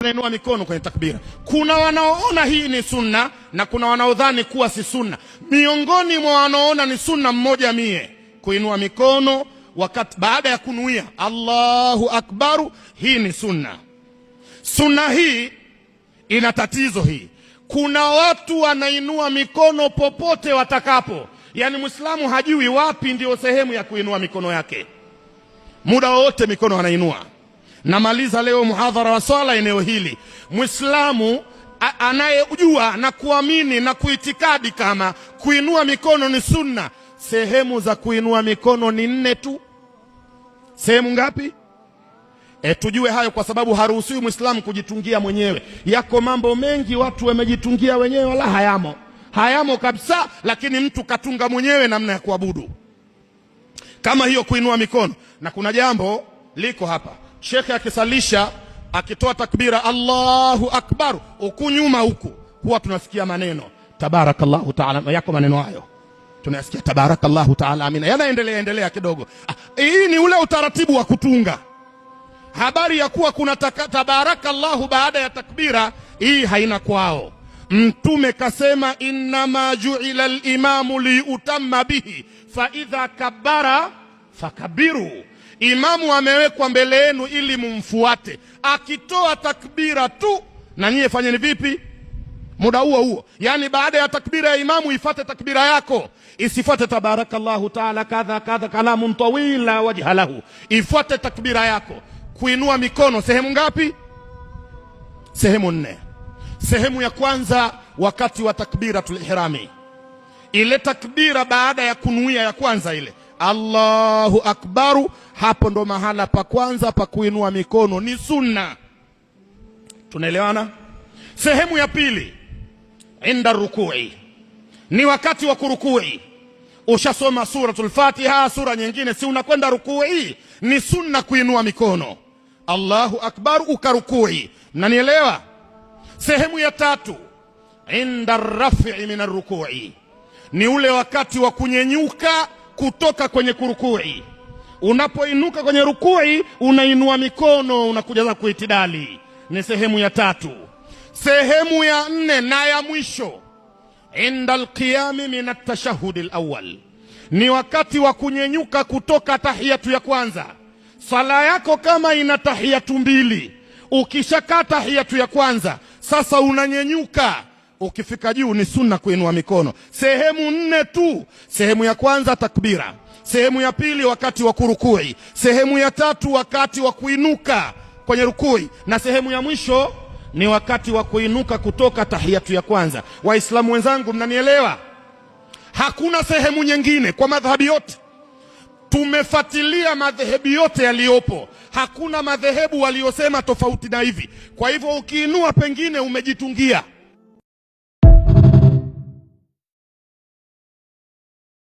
wanainua mikono kwenye takbira. Kuna wanaoona hii ni sunna na kuna wanaodhani kuwa si sunna. Miongoni mwa wanaoona ni sunna, mmoja mie kuinua mikono wakati baada ya kunuia Allahu Akbaru, hii ni sunna. Sunna hii ina tatizo hii. Kuna watu wanainua mikono popote watakapo. Yani Muislamu hajui wapi ndio sehemu ya kuinua mikono yake. Muda wote mikono anainua. Namaliza leo muhadhara wa swala eneo hili. Muislamu anayejua na kuamini na kuitikadi kama kuinua mikono ni sunna, sehemu za kuinua mikono ni 4 tu. Sehemu ngapi? Tujue hayo kwa sababu haruhusiwi Muislamu kujitungia mwenyewe. Yako mambo mengi watu wamejitungia wenyewe wala hayamo kabisa, lakini mtu katunga mwenyewe namna ya kuabudu. Kama hiyo kuinua mikono. Na kuna jambo liko hapa. Shekhe akisalisha akitoa takbira Allahu Akbar, huku nyuma huku huwa tunasikia maneno tabarakallahu ta'ala. Yako maneno hayo tunasikia tabarakallahu ta'ala, amina. Yanaendelea kidogo. Hii ni ule utaratibu wa kutunga. Habari ya kuwa kuna tabarakallahu baada ya takbira, hii haina kwao. Mtume kasema innama ju'ila al-imamu liutamma bihi fa idha kabbara fakabiru. Imamu amewekwa mbele yenu ili mumfuate. Akitoa takbira tu na nyie fanyeni vipi? Muda huo. Yani baada ya takbira ya imamu ifate takbira yako. Isifate tabarakallahu ta'ala kadha kadha kalamun tawila wajha lahu. Ifuate takbira yako. Kuinua mikono sehemu ngapi? Sehemu 4. Sehemu ya kwanza wakati wa takbiratul ihrami. Ile takbira baada ya kunuia ya kwanza ile Allahu Akbaru, hapo ndo mahala pa kwanza pa kuinua mikono, ni sunna. Tunaelewana? Sehemu ya pili inda rukui, ni wakati wa kurukui. Ushasoma suratul Fatiha, sura nyingine, si unakwenda rukui, ni sunna kuinua mikono Allahu Akbar ukarukui. Mnanielewa? Sehemu ya tatu inda rafi min arrukui, ni ule wakati wa kunyenyuka kutoka kwenye kurukui. Unapoinuka kwenye rukui unainua mikono, unakuja za kuitidali, ni sehemu ya tatu. Sehemu ya 4 na ya mwisho inda alqiyami min at-tashahhud al-awwal, ni wakati wa kunyenyuka kutoka tahiyatu ya kwanza. Sala yako kama ina tahiyatu 2, ukishakaa tahiyatu ya kwanza sasa unanyenyuka, ukifika juu ni sunna kuinua mikono. Sehemu 4 tu. Sehemu ya kwanza takbira, sehemu ya pili wakati wa kurukui, sehemu ya tatu wakati wa kuinuka kwenye rukui, na sehemu ya mwisho ni wakati wa kuinuka kutoka tahiyatu ya kwanza. Waislamu wenzangu, mnanielewa? Hakuna sehemu nyingine kwa madhhabi yote. Tumefuatilia madhehebu yote yaliyopo, hakuna madhehebu waliosema tofauti na hivi. Kwa hivyo ukiinua pengine umejitungia.